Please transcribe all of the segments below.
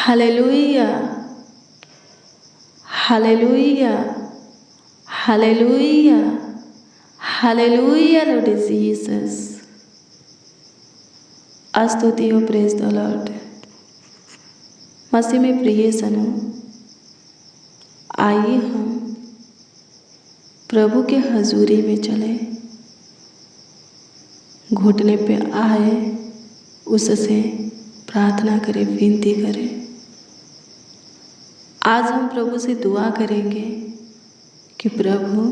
Hallelujah, hallelujah, hallelujah, hallelujah Lord Jesus. स्तुति हो, praise the Lord. मसीह में प्रिय सनो, आइए हम प्रभु के हजूरी में चले, घुटने पे आए, उससे प्रार्थना करें, विनती करें। आज हम प्रभु से दुआ करेंगे कि प्रभु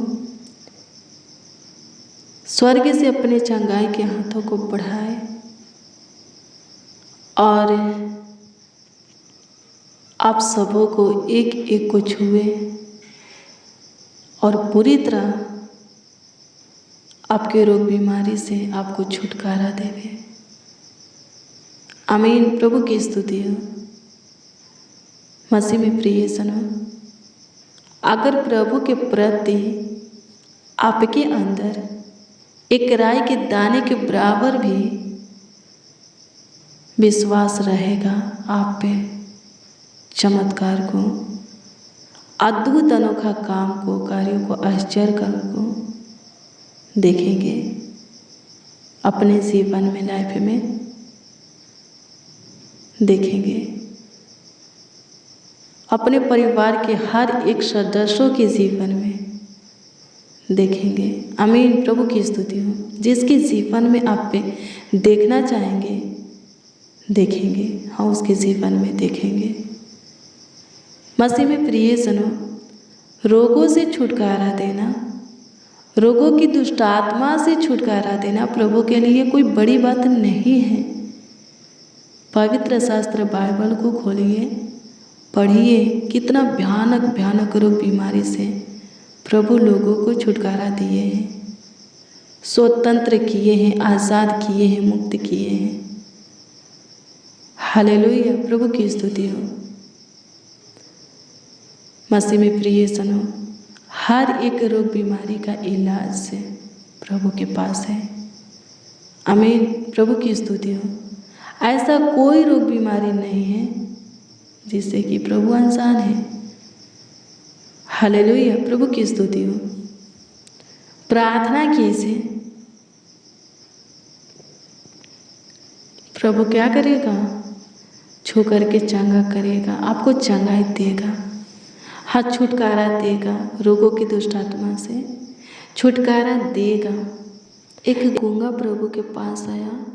स्वर्ग से अपने चंगाई के हाथों को बढ़ाए और आप सबों को एक एक को छुए और पूरी तरह आपके रोग बीमारी से आपको छुटकारा देवे। आमीन। प्रभु की स्तुति हो। मसीह में प्रिय सनो, अगर प्रभु के प्रति आपके अंदर एक राई के दाने के बराबर भी विश्वास रहेगा, आप पे चमत्कार को, अद्भुत अनोखा काम को, कार्यों को, आश्चर्य को देखेंगे अपने जीवन में, लाइफ में देखेंगे। अपने परिवार के हर एक सदस्यों के जीवन में देखेंगे। आमीन। प्रभु की स्तुति हो। जिसके जीवन में आप पे देखना चाहेंगे देखेंगे, हम उसके जीवन में देखेंगे। मसीह में प्रिय सनो, रोगों से छुटकारा देना, रोगों की दुष्ट आत्मा से छुटकारा देना प्रभु के लिए कोई बड़ी बात नहीं है। पवित्र शास्त्र बाइबल को खोलिए, पढ़िए, कितना भयानक भयानक रोग बीमारी से प्रभु लोगों को छुटकारा दिए हैं, स्वतंत्र किए हैं, आज़ाद किए हैं, मुक्त किए हैं। हालेलुया। प्रभु की स्तुति हो। मसीह में प्रिय सनो, हर एक रोग बीमारी का इलाज से प्रभु के पास है। आमीन। प्रभु की स्तुति हो। ऐसा कोई रोग बीमारी नहीं है जिससे कि प्रभु अनजान है। हालेलुया। प्रभु की स्तुति हो। प्रार्थना कीजिए, प्रभु क्या करेगा? छू करके चंगा करेगा, आपको चंगाई देगा, हाथ छुटकारा देगा, रोगों की दुष्ट आत्मा से छुटकारा देगा। एक गूंगा प्रभु के पास आया,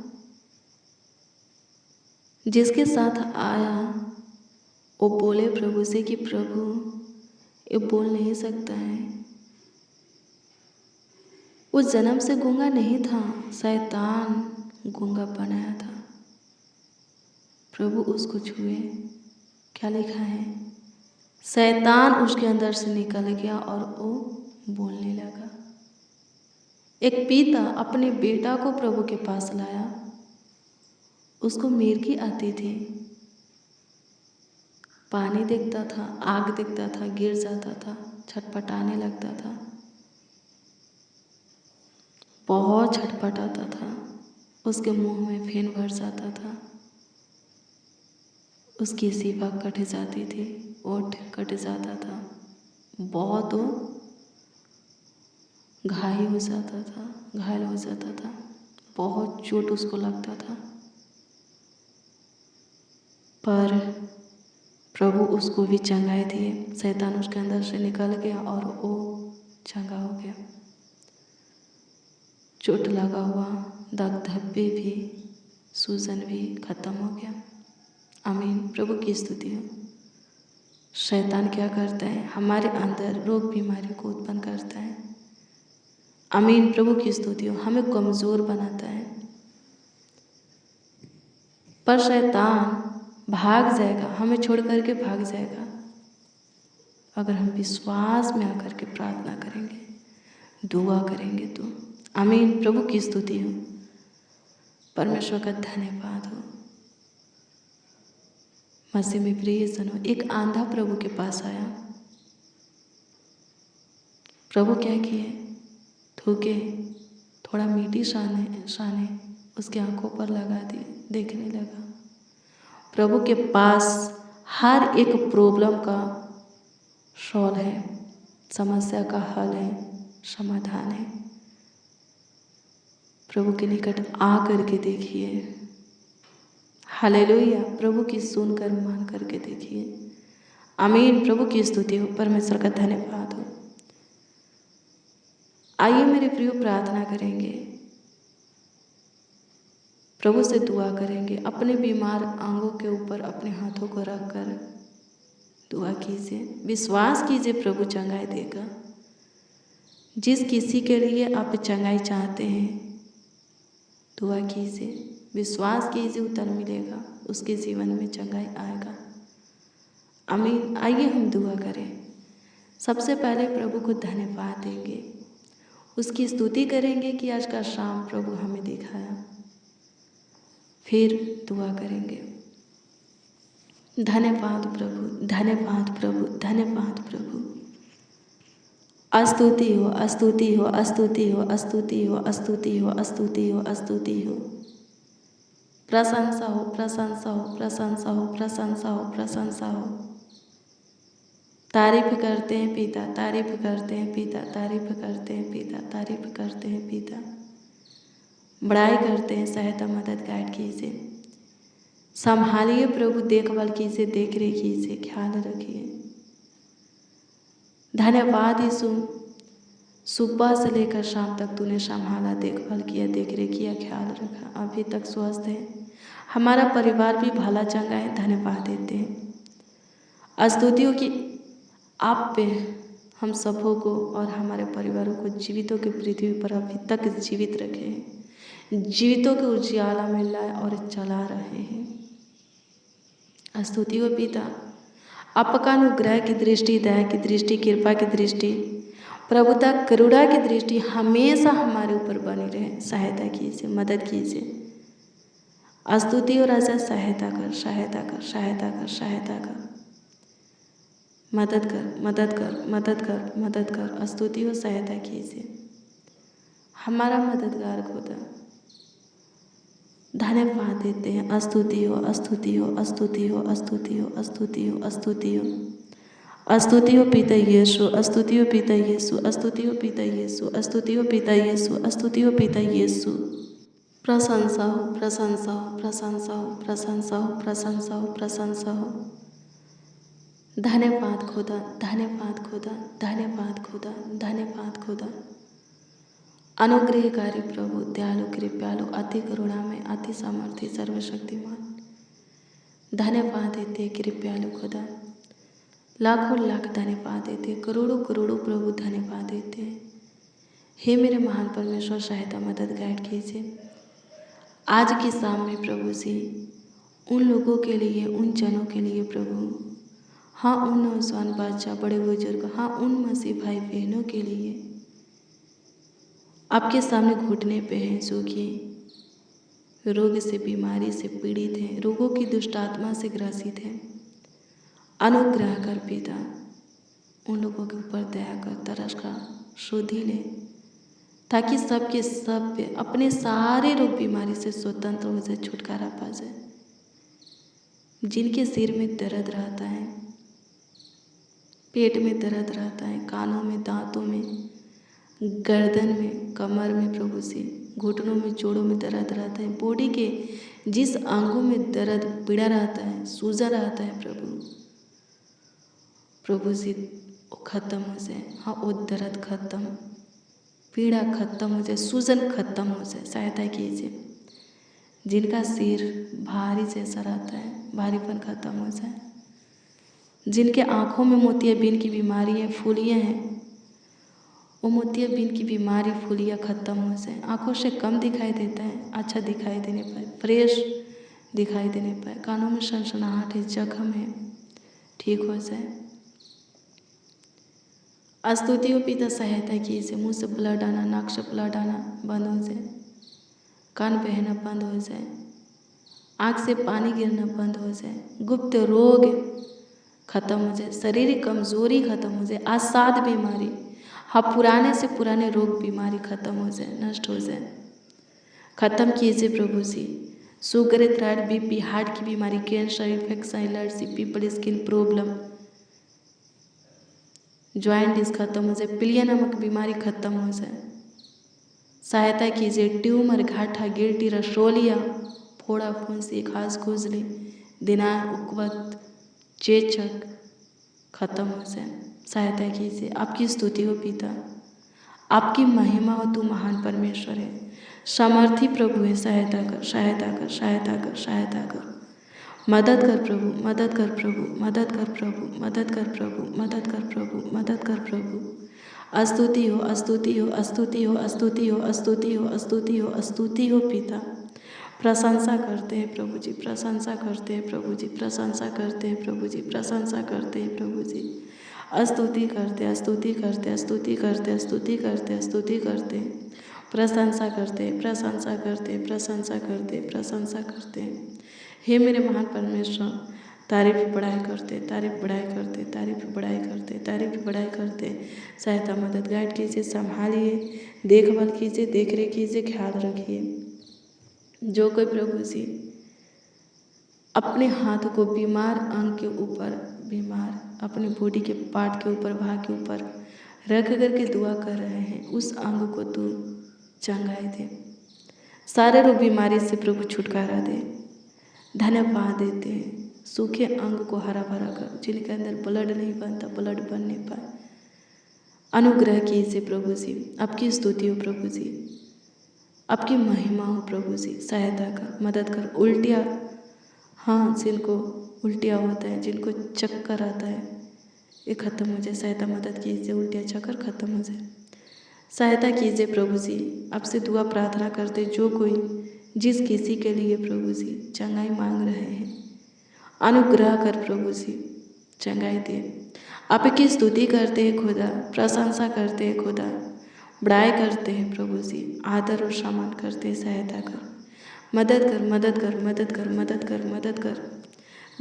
जिसके साथ आया वो बोले प्रभु से कि प्रभु ये बोल नहीं सकता है। वो जन्म से गूंगा नहीं था, शैतान गूंगा बनाया था। प्रभु उसको छुए, क्या लिखा है? शैतान उसके अंदर से निकल गया और वो बोलने लगा। एक पिता अपने बेटा को प्रभु के पास लाया, उसको मिर्गी आती थी, पानी देखता था, आग देखता था, गिर जाता था, छटपटाने लगता था, बहुत छटपटाता था, उसके मुंह में फेन भर जाता था, उसकी सीवा कट जाती थी, ओठ कट जाता था, बहुत वो घायल हो जाता था, बहुत चोट उसको लगता था। पर प्रभु उसको भी चंगाई दिए, शैतान उसके अंदर से निकल गया और वो चंगा हो गया। चोट लगा हुआ दाग धब्बे भी, सूजन भी खत्म हो गया। आमीन। प्रभु की स्तुति हो। शैतान क्या करता है? हमारे अंदर रोग बीमारी को उत्पन्न करता है। आमीन। प्रभु की स्तुति हो। हमें कमज़ोर बनाता है, पर शैतान भाग जाएगा, हमें छोड़ करके भाग जाएगा अगर हम विश्वास में आकर के प्रार्थना करेंगे, दुआ करेंगे तो। आमीन। प्रभु की स्तुति हो। परमेश्वर का धन्यवाद हो। मसीह में प्रिय सनो, एक आंधा प्रभु के पास आया। प्रभु क्या किए? थूके, थोड़ा मीठी शाने उसकी आंखों पर लगा दी, देखने लगा। प्रभु के पास हर एक प्रॉब्लम का सॉल्व है, समस्या का हल है, समाधान है। प्रभु के निकट आ करके देखिए। हालेलुया। प्रभु की सुनकर मान करके देखिए। आमीन। प्रभु की स्तुति हो, परमेश्वर का धन्यवाद हो। आइए मेरे प्रियो, प्रार्थना करेंगे, प्रभु से दुआ करेंगे। अपने बीमार अंगों के ऊपर अपने हाथों को रखकर दुआ कीजिए। विश्वास कीजिए प्रभु चंगाई देगा। जिस किसी के लिए आप चंगाई चाहते हैं, दुआ कीजिए, विश्वास कीजिए, उत्तर मिलेगा, उसके जीवन में चंगाई आएगा। आमीन। आइए हम दुआ करें। सबसे पहले प्रभु को धन्यवाद देंगे, उसकी स्तुति करेंगे कि आज का शाम प्रभु हमें दिखाया। फिर दुआ करेंगे। धन्यवाद प्रभु, धन्यवाद प्रभु, धन्यवाद प्रभु। स्तुति हो, स्तुति हो, स्तुति हो, स्तुति हो, स्तुति हो, स्तुति हो, स्तुति हो। प्रशंसा हो, प्रशंसा हो, प्रशंसा हो, प्रशंसा हो, प्रशंसा हो। तारीफ करते हैं पिता, तारीफ करते हैं पिता, तारीफ करते हैं पिता, तारीफ करते हैं पिता। बड़ाई करते हैं, सहायता मदद गाइड कीजिए, संभालिए प्रभु, देखभाल कीजिए, देख रेख कीजिए, ख्याल रखिए। धन्यवाद यीशु, सुबह से लेकर शाम तक तूने संभाला, देखभाल किया, देख रेख किया, ख्याल रखा। अभी तक स्वस्थ है, हमारा परिवार भी भला चंगा है। धन्यवाद देते हैं। स्तुतियों की आप पे हम सबों को और हमारे परिवारों को जीवितों की पृथ्वी पर अभी तक जीवित रखे हैं, जीवितों के उजियाला में लाए और चला रहे हैं। स्तुति हो पिता, आपका अनुग्रह की दृष्टि, दया की दृष्टि, कृपा की दृष्टि, प्रभुता, करुणा की दृष्टि हमेशा हमारे ऊपर बनी रहे। सहायता कीजिए, मदद कीजिए। स्तुति हो राजा, सहायता कर, सहायता कर, सहायता कर, सहायता कर, मदद कर, मदद कर, मदद कर, मदद कर। स्तुति हो, सहायता कीजिए, हमारा मददगार खुदा। धन्यवाद देते हैं। स्तुति हो, स्तुति हो, स्तुति हो, स्तुति हो, स्तुति हो, स्तुति हो। स्तुति हो पिता यीशु, स्तुति हो पिता यीशु, स्तुति हो पिता यीशु, स्तुति हो पिता यीशु, स्तुति हो पिता यीशु। प्रशंसा हो, प्रशंसा हो, प्रशंसा हो, प्रशंसा हो, प्रशंसा हो, प्रशंसा हो। धन्यवाद खुदा, धन्यवाद खुदा, धन्यवाद खुदा, धन्यवाद खुदा। अनुग्रहकारी प्रभु, दयालु, कृपालु, अति करुणा में, अति सामर्थ्य, सर्वशक्तिमान। धन्यवाद देते कृपालु खुदा, लाखों लाख धन्यवाद देते, करोड़ों करोड़ों प्रभु धन्यवाद देते हैं। हे मेरे महान परमेश्वर, सहायता मदद गाइड कीजिए। आज की शाम में प्रभु जी, उन लोगों के लिए, उन जनों के लिए प्रभु, हाँ उन नौजवान बच्चा, बड़े बुजुर्ग, हाँ उन मसीह भाई बहनों के लिए आपके सामने घुटने पे हैं, जो कि रोग से, बीमारी से पीड़ित हैं, रोगों की दुष्ट आत्मा से ग्रसित हैं। अनुग्रह कर पिता, उन लोगों के ऊपर दया कर, तरस का शुद्धि ले, ताकि सबके सब अपने सारे रोग बीमारी से स्वतंत्र हो जाए, छुटकारा पा जाए। जिनके सिर में दर्द रहता है, पेट में दर्द रहता है, कानों में, दांतों में, गर्दन में, कमर में प्रभु से, घुटनों में, जोड़ों में दर्द रहता है, बॉडी के जिस अंगों में दर्द पीड़ा रहता है, सूजन रहता है प्रभु से वो खत्म हो जाए। हाँ, वो दर्द खत्म, पीड़ा खत्म हो जाए, सूजन खत्म हो जाए। सहायता कीजिए। जिनका सिर भारी जैसा रहता है, भारीपन खत्म हो जाए। जिनके आँखों में मोतियाबिंद की बीमारियाँ, फुलियाँ हैं, वो मोतियाबिंद की बीमारी, फुलियाँ खत्म हो जाए। आँखों से कम दिखाई देता है, अच्छा दिखाई देने पाए, फ्रेश दिखाई देने पाए। कानों में सनसनाहट है, जख्म है, ठीक हो जाए। स्तुति हो पिता, सहायता कीजिए। मुँह से ब्लड आना, नाक से ब्लड आना बंद हो जाए, कान बहना बंद हो जाए, आँख से पानी गिरना बंद हो जाए, गुप्त रोग खत्म हो जाए, शारीरिक कमजोरी खत्म हो जाए, असाध बीमारी, हाँ पुराने से पुराने रोग बीमारी खत्म हो जाए, नष्ट हो जाए। खत्म कीजिए प्रभु जी। शुगर, थायराइड, बीपी, हार्ट की बीमारी, कैंसर, इन्फेक्शन, एलर्जी, पीपल स्किन प्रॉब्लम, ज्वाइंटिस खत्म हो जाए, पीलिया नामक बीमारी खत्म हो जाए। सहायता कीजिए। ट्यूमर, घाटा, गिल्टी, रसोलिया, फोड़ा, फुंसी, खास खुजली, दिनार, उकवत, चेचक खत्म हो जाए। सहायता कीजिए। आपकी स्तुति हो पिता, आपकी महिमा हो, तू महान परमेश्वर है, सामर्थी प्रभु है। सहायता कर, सहायता कर, सहायता कर, सहायता कर। मदद कर प्रभु, मदद कर प्रभु, मदद कर प्रभु, मदद कर प्रभु, मदद कर प्रभु, मदद कर प्रभु। स्तुति हो, स्तुति हो, स्तुति हो, स्तुति हो, स्तुति हो, स्तुति हो, स्तुति हो पिता। प्रशंसा करते हैं प्रभु जी, प्रशंसा करते हैं प्रभु जी, प्रशंसा करते हैं प्रभु जी, प्रशंसा करते हैं प्रभु जी। स्तुति करते, स्तुति करते, स्तुति करते, स्तुति करते, स्तुति करते, प्रशंसा करते, प्रशंसा करते, प्रशंसा करते, प्रशंसा करते। हे मेरे महान परमेश्वर, तारीफ बढ़ाई करते, तारीफ बढ़ाई करते, तारीफ बढ़ाई करते, तारीफ बढ़ाई करते। सहायता मदद गाइड कीजिए, संभालिए, देखभाल कीजिए, देख रेख कीजिए, ख्याल रखिए। जो कोई प्रभु जी अपने हाथ को बीमार अंग के ऊपर, बीमार अपने बॉडी के पार्ट के ऊपर, भाग के ऊपर रख करके दुआ कर रहे हैं, उस अंग को तू चंगाई दे, सारे रोग बीमारी से प्रभु छुटकारा दे। धन्यवाद देते हैं। सूखे अंग को हरा भरा कर, जिनके अंदर ब्लड नहीं बनता, ब्लड बन नहीं पाए, अनुग्रह कीजिए प्रभु जी। आपकी स्तुति हो प्रभु जी, आपकी महिमा हो प्रभु जी। सहायता कर, मदद कर। उल्टियाँ, हाँ, जिनको उल्टियाँ होता है, जिनको चक्कर आता है, ये खत्म हो जाए। सहायता मदद कीजिए, उल्टियाँ चक्कर खत्म हो जाए। सहायता कीजिए प्रभु जी। आपसे दुआ प्रार्थना करते, जो कोई जिस किसी के लिए प्रभु जी चंगाई मांग रहे हैं, अनुग्रह कर प्रभु जी, चंगाई दे। आपकी स्तुति करते हैं खुदा, प्रशंसा करते हैं खुदा, बड़ाई करते हैं प्रभु जी, आदर और सम्मान करते हैं। सहायता कर, मदद कर, मदद कर, मदद कर, मदद कर, मदद कर।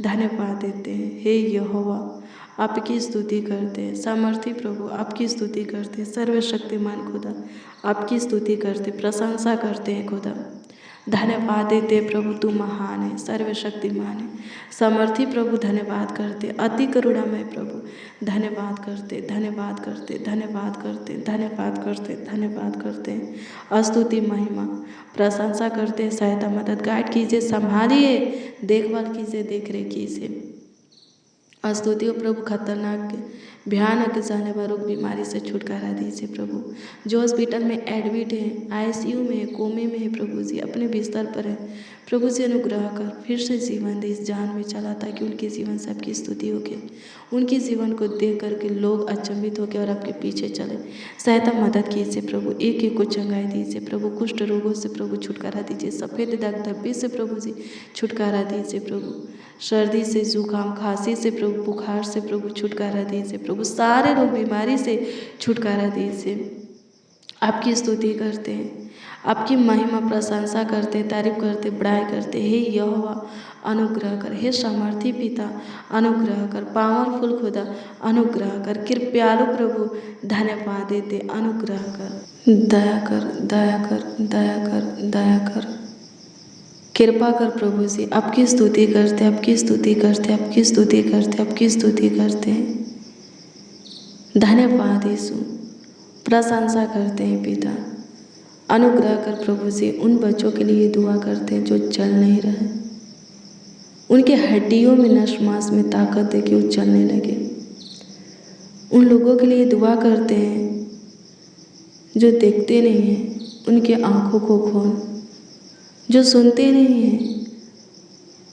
धन्यवाद देते हैं। हे यहोवा, आपकी स्तुति करते हैं। सामर्थी प्रभु, आपकी स्तुति करते हैं। सर्वशक्तिमान खुदा, आपकी स्तुति करते, प्रशंसा करते हैं खुदा। धन्यवाद देते प्रभु, तू महान है, सर्वशक्तिमान है। सामर्थी प्रभु, धन्यवाद करते, अति करुणामय प्रभु, धन्यवाद करते, धन्यवाद करते, धन्यवाद करते, धन्यवाद करते, धन्यवाद करते। स्तुति, महिमा, प्रशंसा करते। सहायता मदद गाइड कीजिए, संभालिए, देखभाल कीजिए, देख रेख कीजिए। स्तुति हो प्रभु, खतरनाक भयानक जानलेवा रोग बीमारी से छुटकारा दीजिए प्रभु। जो हॉस्पिटल में एडमिट है, आईसीयू में है, कोमे में है प्रभु जी, अपने बिस्तर पर है प्रभु जी, अनुग्रह कर, फिर से जीवन दे इस जान में चला, ताकि उनके जीवन से आपकी स्तुति होके, उनके जीवन को देख करके लोग अचंभित होकर और आपके पीछे चले। सहायता मदद कीजिए प्रभु, एक एक को चंगाई दीजिए प्रभु। कुष्ठ रोगों से प्रभु छुटकारा दीजिए, सफ़ेद दाग धब्बे से प्रभु जी छुटकारा दीजिए प्रभु। सर्दी से, जुकाम, खांसी से प्रभु, बुखार से प्रभु छुटकारा दीजिए प्रभु। सारे रोग बीमारी से छुटकारा दीजिए। आपकी स्तुति करते हैं, आपकी महिमा, प्रशंसा करते, तारीफ करते, बड़ाई करते। हे यहोवा, अनुग्रह कर। हे सामर्थी पिता, अनुग्रह कर। पावरफुल खुदा, अनुग्रह कर। कृपयालु प्रभु, धन्यवाद देते, अनुग्रह कर, दया कर, दया कर, दया कर, दया कर, कृपा कर प्रभु जी। आपकी स्तुति करते, आपकी स्तुति करते, आपकी स्तुति करते, आपकी स्तुति करते हैं। धन्यवाद यीशु, प्रशंसा करते हैं पिता। अनुग्रह कर प्रभु जी। उन बच्चों के लिए दुआ करते हैं जो चल नहीं रहे, उनके हड्डियों में, नस मांस में ताकत दे के वो चलने लगे। उन लोगों के लिए दुआ करते हैं जो देखते नहीं हैं, उनके आँखों को खोल। जो सुनते नहीं हैं,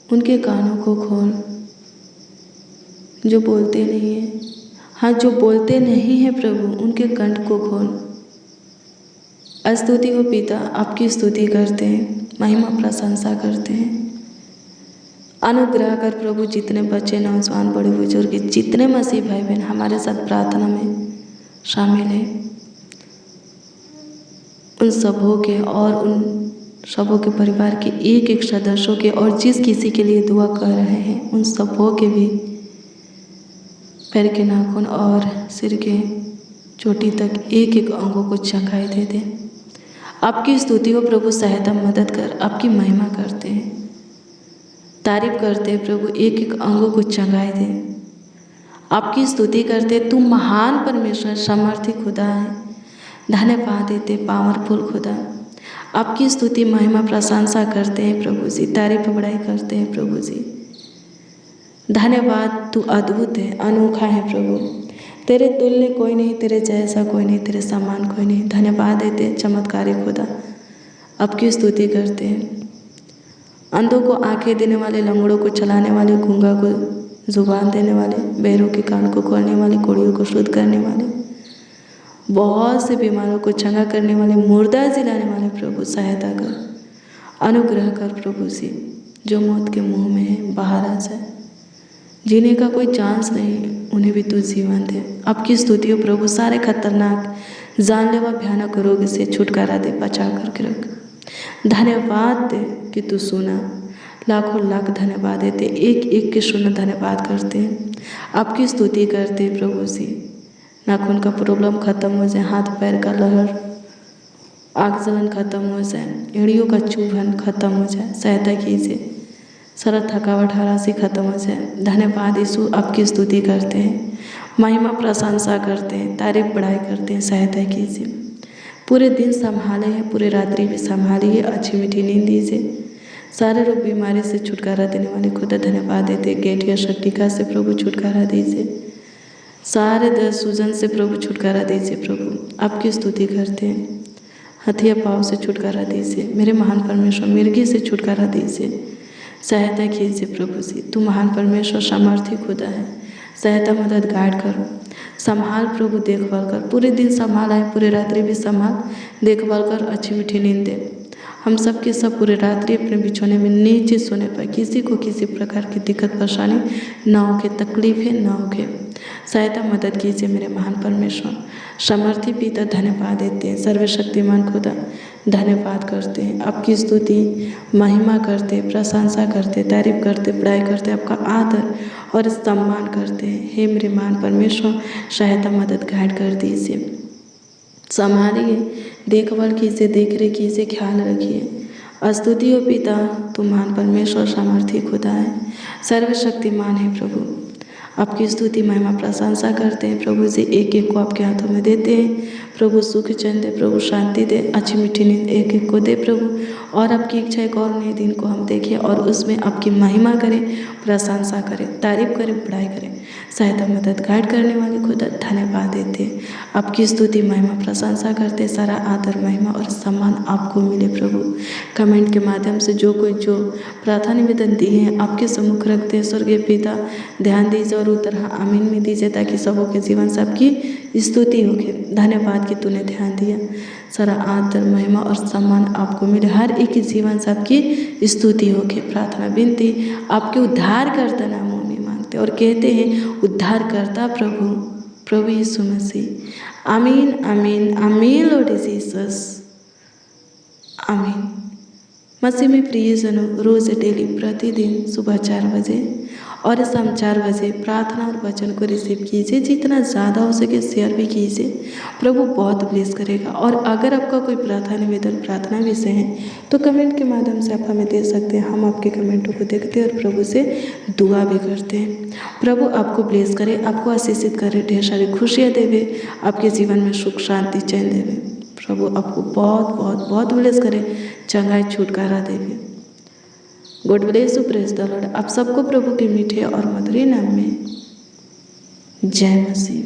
उनके कानों को खोल। जो बोलते नहीं हैं, हाँ, जो बोलते नहीं हैं प्रभु, उनके कंठ को खोल। स्तुति हो पिता, आपकी स्तुति करते हैं, महिमा, प्रशंसा करते हैं। अनुग्रह कर प्रभु, जितने बच्चे, नौजवान, बड़े बुजुर्ग, जितने मसीह भाई बहन हमारे साथ प्रार्थना में शामिल हैं, उन सबों के और उन सबों के परिवार के एक एक सदस्यों के, और जिस किसी के लिए दुआ कर रहे हैं, उन सबों के भी पैर के नाखून और सिर के चोटी तक एक एक अंगों को चंगाई दे दें। आपकी स्तुति हो प्रभु, सहायता मदद कर, आपकी महिमा करते हैं। तारीफ करते प्रभु, एक एक अंगों को चंगाई दे। आपकी स्तुति करते, तू महान परमेश्वर सामर्थी खुदा है। धन्यवाद देते पावरफुल खुदा। आपकी स्तुति महिमा प्रशंसा करते हैं प्रभु जी, तारीफ बड़ाई करते हैं प्रभु जी। धन्यवाद, तू अद्भुत है, अनोखा है प्रभु। तेरे तुल्य कोई नहीं, तेरे जैसा कोई नहीं, तेरे समान कोई नहीं। धन्यवाद देते चमत्कारी खुदा। आपकी स्तुति करते हैं। अंधों को आंखें देने वाले, लंगड़ों को चलाने वाले, गूंगा को जुबान देने वाले, बहरों के कान को खोलने वाले, कोढ़ियों को शुद्ध करने वाले, बहुत से बीमारों को चंगा करने वाले, मुर्दा जिलाने वाले प्रभु सहायता कर, अनुग्रह कर प्रभु जी। जो मौत के मुंह में है बाहर आ जाए, जीने का कोई चांस नहीं, उन्हें भी तू जीवन दे। आपकी स्तुति हो प्रभु। सारे खतरनाक जानलेवा भयानक रोग से छुटकारा दे, बचा करके रख। धन्यवाद दे कि तू सुना। लाखों लाख धन्यवाद देते, एक एक के सुना धन्यवाद करते हैं। आपकी स्तुति करते हैं प्रभु जी। नाखून का प्रॉब्लम खत्म हो जाए, हाथ पैर का लहर, आग जलन खत्म हो जाए, एड़ियों का चुभन खत्म हो जाए, सहायता कीजिए। सारा थकावट हरासी खत्म हो जाए। धन्यवाद यीशु। आपकी स्तुति करते हैं, महिमा प्रशंसा करते हैं, तारीफ बढ़ाई करते हैं, सहायता कीजिए। पूरे दिन संभाले हैं, पूरे रात्रि भी संभालिए, अच्छी मीठी नींद दीजिए। सारे रोग बीमारी से छुटकारा देने वाले खुदा धन्यवाद देते। गेठिया शक्तिका से प्रभु छुटकारा दीजिए। सारे दर्द सूजन से प्रभु छुटकारा दीजिए प्रभु। आपकी स्तुति करते हैं। हथिया पाव से छुटकारा दीजिए। मेरे महान परमेश्वर मिर्गी से छुटकारा दीजिए, सहायता कीजिए प्रभु जी। तू महान परमेश्वर सामर्थी खुदा है। सहायता मदद गाइड करो, संभाल प्रभु, देखभाल कर। पूरे दिन संभाल है, पूरे रात्रि भी संभाल, देखभाल कर, अच्छी मीठी नींद दे। हम सब के सब पूरे रात्रि अपने बिछौने में नीचे सोने पर किसी को किसी प्रकार की दिक्कत परेशानी ना होके, तकलीफें ना होके, सहायता मदद कीजिए मेरे महान परमेश्वर। सामर्थी पिता धन्यवाद देते हैं। सर्वशक्तिमान खुदा धन्यवाद करते हैं। आपकी स्तुति महिमा करते, प्रशंसा करते, तारीफ करते, बड़ाई करते, आपका आदर और सम्मान करते हैं। हे मेरे महान परमेश्वर, सहायता मदद गाइड कर दीजिए, संभालिए, देखभाल कीजिए, देख रेख कीजिए, ख्याल रखिए। स्तुति हो पिता, तुम महान परमेश्वर सामर्थी खुदा है, सर्वशक्तिमान है प्रभु। आपकी स्तुति महिमा प्रशंसा करते हैं प्रभु जी। एक एक को आपके हाथों में देते हैं प्रभु। सुख चैन दे प्रभु, शांति दे, अच्छी मीठी नींद एक एक को दे प्रभु। और आपकी इच्छा एक और नए दिन को हम देखें और उसमें आपकी महिमा करें, प्रशंसा करें, तारीफ करें, बड़ाई करें। सहायता मदद गाइड करने वाले खुदा धन्यवाद देते हैं। आपकी स्तुति महिमा प्रशंसा करते, सारा आदर महिमा और सम्मान आपको मिले प्रभु। कमेंट के माध्यम से जो कोई जो प्रार्थना निवेदन दिए हैं आपके सम्मुख रखते हैं स्वर्गीय पिता, ध्यान दीजिए और उत्तर आमीन में दीजिए, ताकि सबों के जीवन से आपकी स्तुति होगी। धन्यवाद कि तूने ध्यान दिया। सारा आदर महिमा और सम्मान आपको मिले, हर एक के जीवन से आपकी स्तुति होगी। प्रार्थना विनती आपके उद्धारकर्ता नामों में मांगते और कहते हैं उद्धारकर्ता प्रभु, प्रभु यीशु मसीह। आमीन आमीन आमीन। लॉर्ड जीसस, आमीन। मसीह में प्रियजनों, रोज़ डेली प्रतिदिन सुबह 4 बजे और शाम 4 बजे प्रार्थना और वचन को रिसीव कीजिए। जितना ज़्यादा हो सके शेयर भी कीजिए, प्रभु बहुत ब्लेस करेगा। और अगर आपका कोई प्रार्थना निवेदन, प्रार्थना विषय है तो कमेंट के माध्यम से आप हमें दे सकते हैं। हम आपके कमेंटों को देखते हैं और प्रभु से दुआ भी करते हैं। प्रभु आपको ब्लेस करे, आपको आशीषित करे, ढेर सारी खुशियाँ देवे, आपके जीवन में सुख शांति चैन देवे। प्रभु आपको बहुत बहुत बहुत ब्लेस करे, चंगाई छुटकारा देवे। God bless you, praise the Lord. आप सबको प्रभु के मीठे और मधुर नाम में जय मसीह।